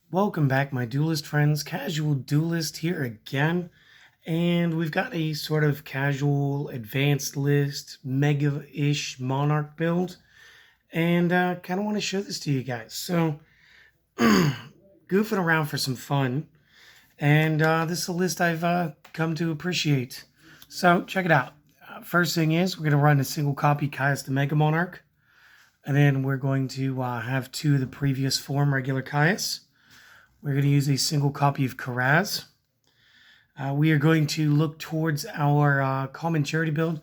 Welcome back, my duelist friends. Casual Duelist here again. And we've got a sort of casual, advanced list, mega-ish Monarch build. And kind of want to show this to you guys. So, goofing around for some fun. And this is a list I've come to appreciate. So, check it out. First thing is, we're going to run a single copy Caius the Mega Monarch. And then we're going to have two of the previous form regular Caius. We're going to use a single copy of Karaz. We are going to look towards our common charity build.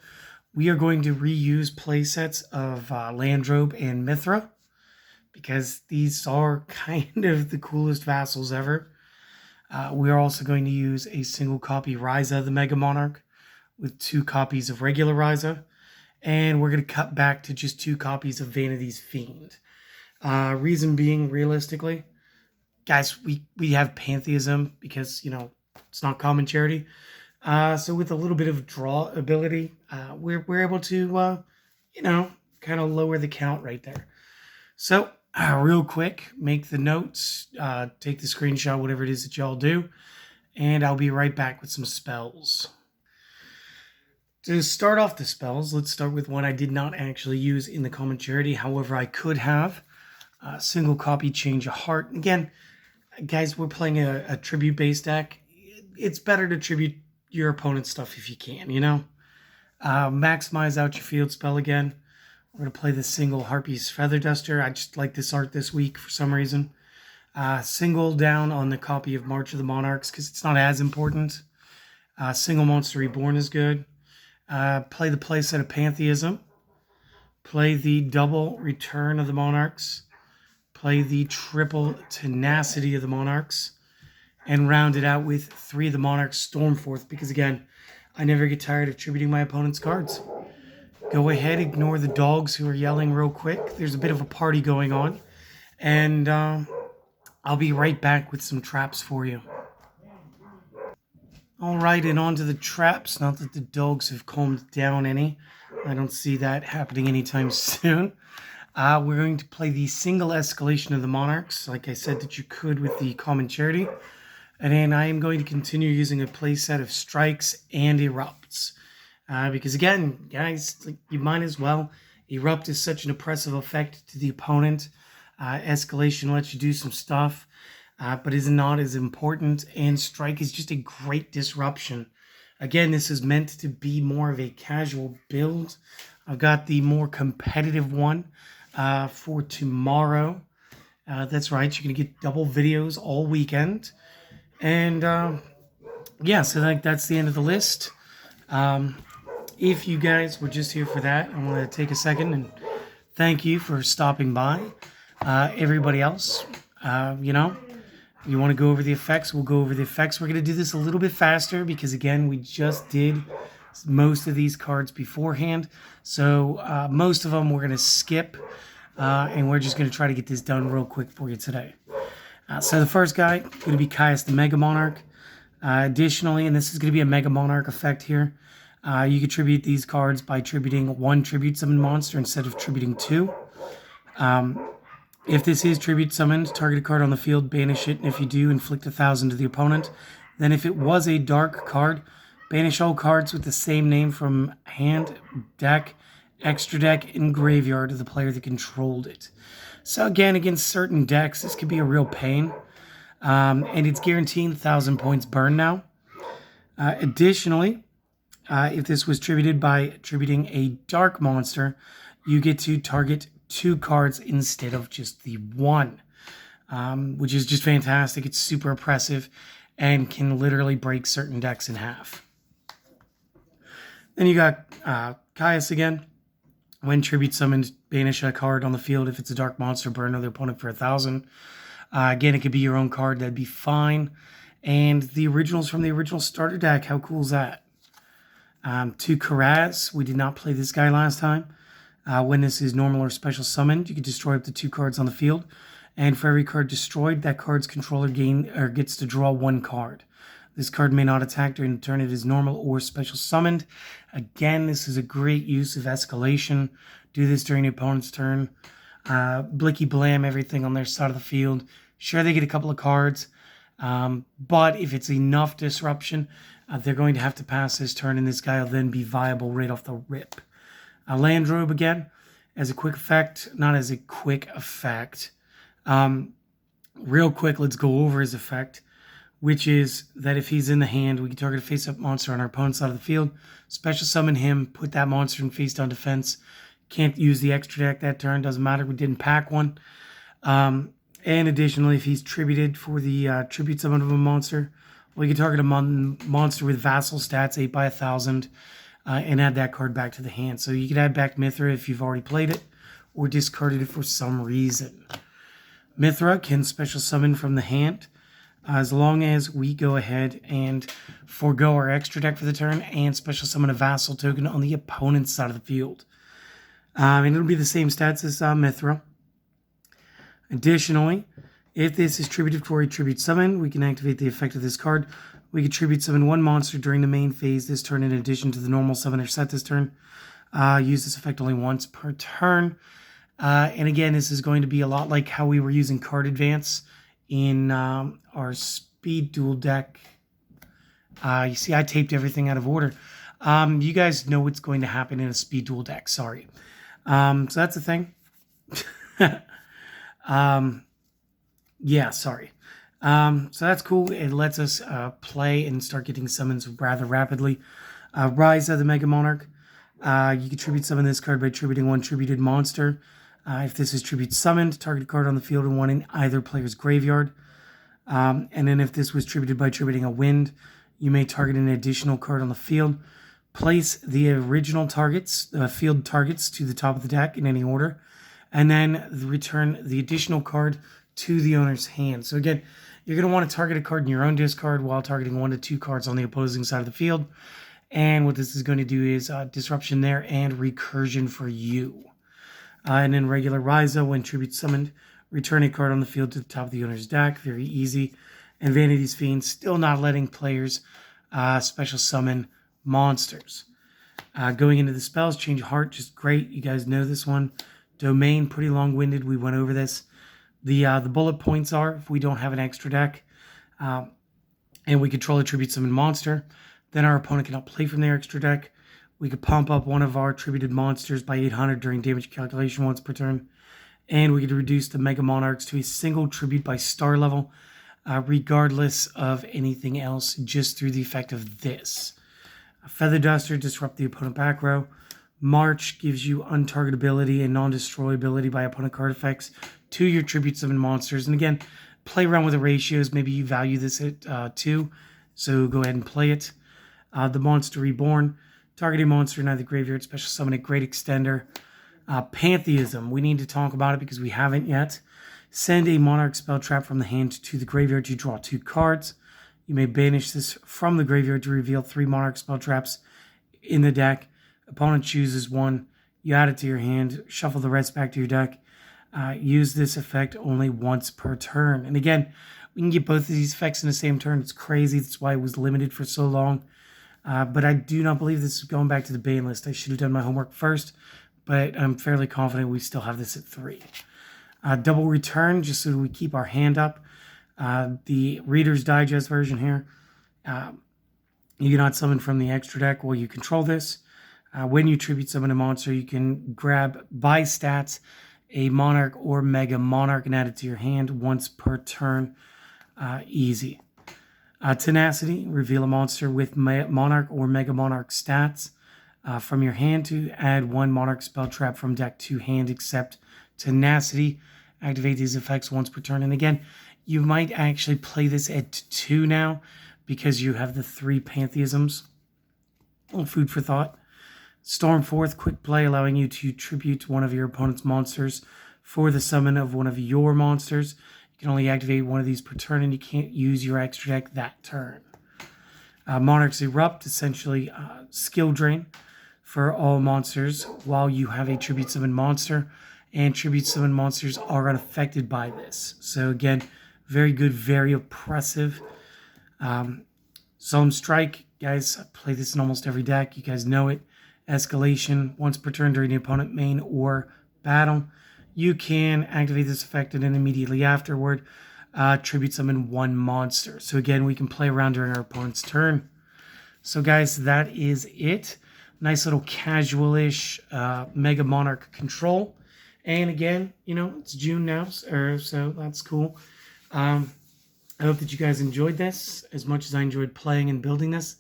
We are going to reuse playsets of Landrobe and Mithra because these are kind of the coolest vassals ever. We are also going to use a single copy Ryza the Mega Monarch with two copies of regular Ryza. And we're going to cut back to just two copies of Vanity's Fiend. Reason being, realistically, guys, we have pantheism because, it's not common charity. So with a little bit of draw ability, we're able to, kind of lower the count right there. So real quick, make the notes, take the screenshot, whatever it is that y'all do, and I'll be right back with some spells. To start off the spells, let's start with one I did not actually use in the common charity. However, I could have. Single copy Change of Heart. Again, guys, we're playing a tribute-based deck. It's better to tribute your opponent's stuff if you can, Maximize out your field spell again. We're going to play the single Harpy's Feather Duster. I just like this art this week for some reason. Single down on the copy of March of the Monarchs because it's not as important. Single Monster Reborn is good. Play the playset of Pantheism. Play the double Return of the Monarchs. Play the triple Tenacity of the Monarchs. And round it out with three of the Monarchs Stormforth because, again, I never get tired of tributing my opponent's cards. Go ahead, ignore the dogs who are yelling real quick. There's a bit of a party going on. And I'll be right back with some traps for you. All right, and on to the traps. Not that the dogs have calmed down any. I don't see that happening anytime soon. We're going to play the single escalation of the Monarchs, like I said that you could with the common charity. And then I am going to continue using a playset of Strikes and Erupts. Because again, guys, you might as well. Erupt is such an oppressive effect to the opponent. Escalation lets you do some stuff, but is not as important. And Strike is just a great disruption. Again, this is meant to be more of a casual build. I've got the more competitive one for tomorrow. That's right, you're going to get double videos all weekend. And yeah, so that's the end of the list. If you guys were just here for that, I want to take a second and thank you for stopping by. Everybody else, you want to go over the effects, we'll go over the effects. We're going to do this a little bit faster because, again, we just did most of these cards beforehand. So most of them we're going to skip, and we're just going to try to get this done real quick for you today. So the first guy is going to be Caius the Mega Monarch. Additionally, and this is going to be a Mega Monarch effect here, you can tribute these cards by tributing one tribute summon monster instead of tributing two. If this is tribute summoned, target a card on the field, banish it, and if you do, inflict 1,000 to the opponent. Then if it was a dark card, banish all cards with the same name from hand, deck, extra deck, and graveyard of the player that controlled it. So again, against certain decks, this could be a real pain. And it's guaranteeing 1,000 points burn now. Additionally, if this was tributed by tributing a dark monster, you get to target two cards instead of just the one, which is just fantastic. It's super oppressive and can literally break certain decks in half. Then you got Caius again. When tribute summoned, banish a card on the field. If it's a dark monster, burn another opponent for 1,000. Again, it could be your own card. That'd be fine. And the originals from the original starter deck. How cool is that? To Karaz, we did not play this guy last time. When this is normal or special summoned, you can destroy up to two cards on the field. And for every card destroyed, that card's controller gets to draw one card. This card may not attack during the turn it is normal or special summoned. Again, this is a great use of escalation. Do this during the opponent's turn. Blicky blam everything on their side of the field. Sure, they get a couple of cards, but if it's enough disruption, they're going to have to pass this turn, and this guy will then be viable right off the rip. Landrobe again, as a quick effect, not as a quick effect. Real quick, let's go over his effect, which is that if he's in the hand, we can target a face-up monster on our opponent's side of the field, special summon him, put that monster in face-down defense. Can't use the extra deck that turn, doesn't matter, we didn't pack one. And additionally, if he's tributed for the tribute summon of a monster, we can target a monster with vassal stats 8 by 1,000 and add that card back to the hand. So you can add back Mithra if you've already played it or discarded it for some reason. Mithra can special summon from the hand as long as we go ahead and forego our extra deck for the turn and special summon a vassal token on the opponent's side of the field. And it'll be the same stats as Mithra. Additionally, if this is tributed for a tribute summon, we can activate the effect of this card. We can tribute summon one monster during the main phase this turn in addition to the normal summoner set this turn. Use this effect only once per turn. And again, this is going to be a lot like how we were using card advance in our speed duel deck. You see, I taped everything out of order. You guys know what's going to happen in a speed duel deck. Sorry. So that's the thing. Yeah, sorry. So that's cool. It lets us play and start getting summons rather rapidly. Rise of the Mega Monarch. You can tribute summon this card by tributing one tributed monster. If this is tribute summoned, target a card on the field and one in either player's graveyard. And then if this was tributed by tributing a wind, you may target an additional card on the field. Place the original targets, field targets, to the top of the deck in any order, and then return the additional card to the owner's hand. So again, you're going to want to target a card in your own discard while targeting 1 to 2 cards on the opposing side of the field. And what this is going to do is disruption there and recursion for you. And then regular Ryza, when tribute summoned, return a card on the field to the top of the owner's deck. Very easy. And Vanity's Fiend, still not letting players special summon monsters. Going into the spells, Change of Heart, just great. You guys know this one. Domain, pretty long-winded. We went over this. The bullet points are, if we don't have an extra deck and we control a tribute summon monster, then our opponent cannot play from their extra deck. We could pump up one of our tributed monsters by 800 during damage calculation once per turn. And we could reduce the Mega Monarchs to a single tribute by star level, regardless of anything else, just through the effect of this. Feather Duster, disrupt the opponent back row. March gives you untargetability and non-destroyability by opponent card effects to your tribute summon monsters. And again, play around with the ratios. Maybe you value this at 2, so go ahead and play it. The Monster Reborn, target a monster in either graveyard, special summon a Great Extender. Pantheism, we need to talk about it because we haven't yet. Send a Monarch spell trap from the hand to the graveyard to draw 2 cards. You may banish this from the graveyard to reveal 3 Monarch spell traps in the deck. Opponent chooses one, you add it to your hand, shuffle the rest back to your deck. Use this effect only once per turn. And again, we can get both of these effects in the same turn. It's crazy. That's why it was limited for so long. But I do not believe this is going back to the ban list. I should have done my homework first, but I'm fairly confident we still have this at 3. Double Return, just so we keep our hand up. The Reader's Digest version here. You cannot summon from the extra deck while you control this. When you tribute summon a monster, you can grab by stats a Monarch or Mega Monarch and add it to your hand once per turn. Easy. Tenacity, reveal a monster with Monarch or Mega Monarch stats from your hand to add 1 Monarch spell trap from deck to hand except Tenacity. Activate these effects once per turn. And again, you might actually play this at 2 now because you have the 3 Pantheisms. A little food for thought. Stormforth, quick play, allowing you to tribute one of your opponent's monsters for the summon of one of your monsters. You can only activate one of these per turn, and you can't use your extra deck that turn. Monarchs Erupt, essentially skill drain for all monsters while you have a tribute summon monster, and tribute summon monsters are unaffected by this. So again, very good, very oppressive. Solemn Strike, guys, I play this in almost every deck. You guys know it. Escalation, once per turn during the opponent main or battle. You can activate this effect and then immediately afterward tribute summon 1 monster. So again, we can play around during our opponent's turn. So guys, that is it. Nice little casual-ish Mega Monarch control. And again, you know, it's June now, so that's cool. I hope that you guys enjoyed this as much as I enjoyed playing and building this.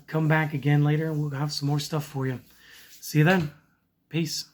Come back again later and we'll have some more stuff for you. See you then. Peace.